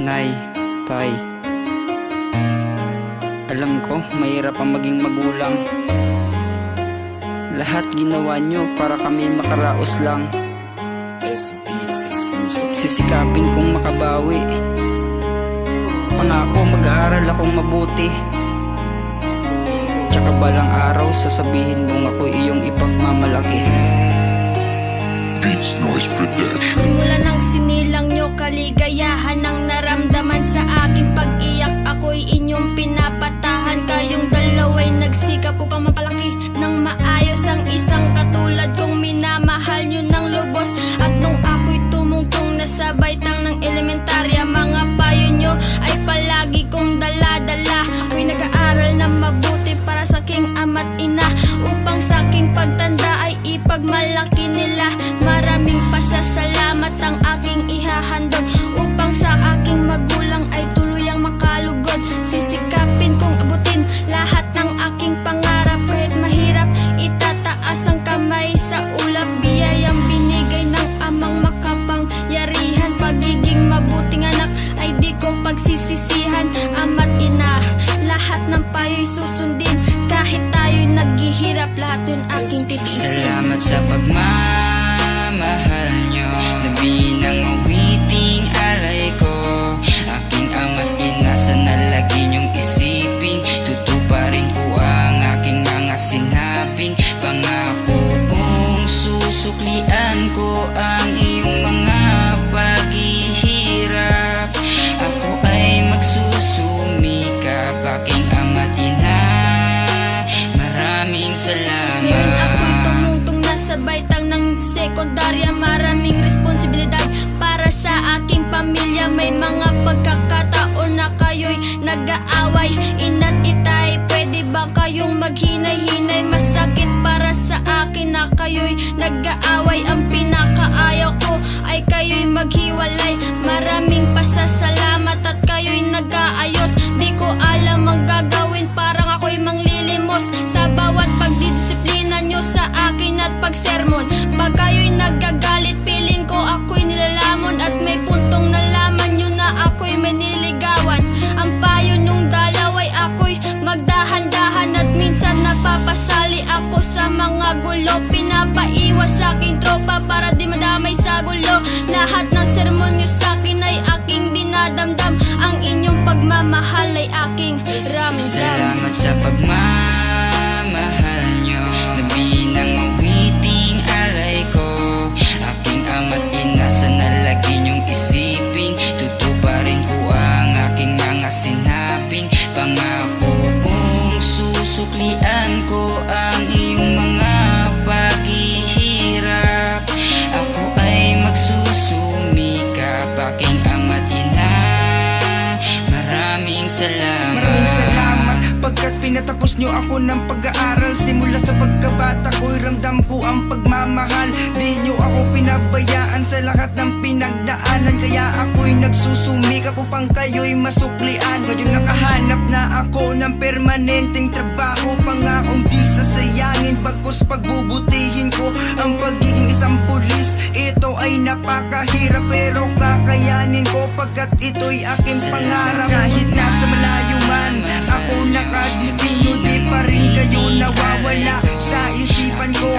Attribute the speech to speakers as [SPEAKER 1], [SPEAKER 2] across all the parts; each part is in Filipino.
[SPEAKER 1] Nay, Tay, alam ko mahirap ang maging magulang. Lahat ginawa nyo para kami makaraos lang. Sisikapin kong makabawi. Pangako mag-aaral akong mabuti. Tsaka balang araw sasabihin mong ako'y iyong ipagmamalaki.
[SPEAKER 2] Beats Noise Production.
[SPEAKER 3] Simula nang sinilang nyo kaligayahan ang naramdaman sa aking pag-iyak, ako'y inyong pinapatahan. Kayong dalawa'y nagsikap upang mapalaki ng maayos ang isang katulad kong minamahal nyo ng lubos. At nung ako'y tumungtong na sa baitang ng elementarya, mga payo nyo ay palagi kong dala-dala. Ako'y nag-aaral na mabuti para sa aking ama't ina, upang sa aking pagtanda ay ipagmalaki nila. Maraming pasasalamat ang aking ihahandog, upang sa aking magulang ay tuluyang makalugod. Sisikapin kong abutin lahat ng aking pangarap. Kahit mahirap, itataas ang kamay sa ulap. Biyayang binigay ng amang makapangyarihan. Pagiging mabuting anak ay di ko pagsisisihan. Ama't ina, lahat ng payo'y susundin. Kahit tayo'y naghihirap, lahat yun aking titisin.
[SPEAKER 1] Salamat sa pagmamahal nyo. Labi ng awiting alay ko. Aking ama't ina, sana lagi nyong isipin. Tutuparin ko ang aking mga sinabing pangako kong susuklian ko ang iyong mga paghihirap. Ako ay magsusumikap, aking ama't ina. Maraming salamat.
[SPEAKER 3] Ngayon ako'y tumungtong na sa baitang ng sekundarya. Maraming responsibilidad para sa aking pamilya. May mga pagkakataon na kayo'y nag-aaway. Ina't itay, pwede ba kayong maghinay-hinay? Masakit para sa akin na kayo'y nag-aaway. Ang pinakaayaw ko ay kayo'y maghiwalay. Maraming pasasalamat at kayo'y nag-aayos. Di ko alam ang gagawin, parang ako'y manglilimos sa bawat pagdidisiplina nyo sa akin at pagsermon. Pag kayo'y nagagalit, piling ko ako'y nilalamon. At may puntong nalaman nyo na ako'y may niligawan. Ang payo nung dalaway ako'y magdahan-dahan. At minsan napapasali ako sa mga gulo. Pinapaiwas sa aking tropa para di madamay sa gulo. Lahat ng sermon nyo sa akin ay aking dinadamdam. Ang inyong pagmamahal ay aking ramdam.
[SPEAKER 1] Salamat sa pagmamahal nyo. Labi ng awiting alay ko. Aking ama't ina, sana lagi nyong isipin. Tutuparin ko ang aking mga sinabing pangako kong susuklian ko ang iyong mga paghihirap. Ako ay magsusumikap, aking ama't ina. Maraming salamat.
[SPEAKER 4] Maraming salamat pagkat pinatapos nyo ako ng pag-aaral. Simula sa pagkabata ko'y ramdam ko ang pagmamahal. Di nyo ako pinabayaan sa lahat ng pinagdaanan. Kaya ako'y nagsusumikap upang kayo'y masuklian. Ngayon nakahanap na ako ng permanenteng trabaho. Pangakong di sasayangin, bagkus pagbubutihin ko ang pagiging isang pulis. Ito ay napakahirap pero kakayanin ko, pagkat ito'y aking pangarap. Kahit nasa malayo man ako nakadistino, di pa rin kayo nawawala sa isipan ko.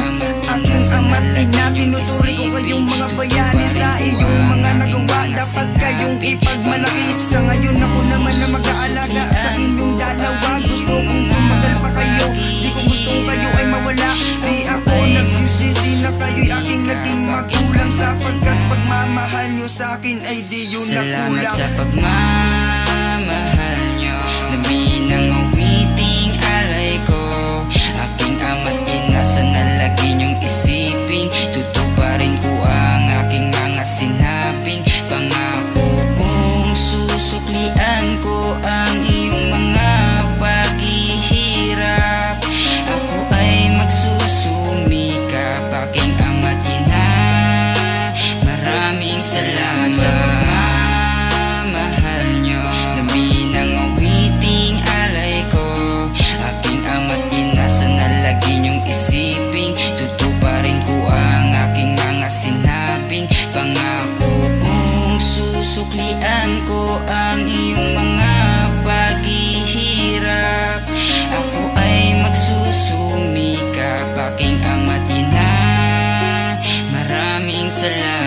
[SPEAKER 4] Aking ama't ina, tinuturi ko kayong mga bayani. Sa iyong mga nagawa, dapat kayong ipagmalaki. Sa ngayon ako naman na mag-aalaga sa inyong dalawa. Gusto kong tumagal pa kayo, di ko gustong kayo ay mawala. Di ako nagsisisi na kayo'y aking naging magulang, sapagkat pagmamahal nyo sa akin ay di yun
[SPEAKER 1] Salamat
[SPEAKER 4] nakulang.
[SPEAKER 1] sa pagmamahal nyo. Labi ng awiting alay ko. Aking ama't ina, sana lagi nyong isipin. Tutuparin ko ang aking mga sinabing pangako kong susuklian ko ang iyong mga paghihirap. Ako ay magsusumikap, aking ama't ina. Maraming salamat sa pagmamahal nyo. Labi ng awiting alay ko. Aking ama't ina, sana lagi nyong isipin. Tutuparin ko Sinusuklian ko ang iyong mga paghihirap. Ako ay magsusumikap, aking ama't ina. Maraming salamat.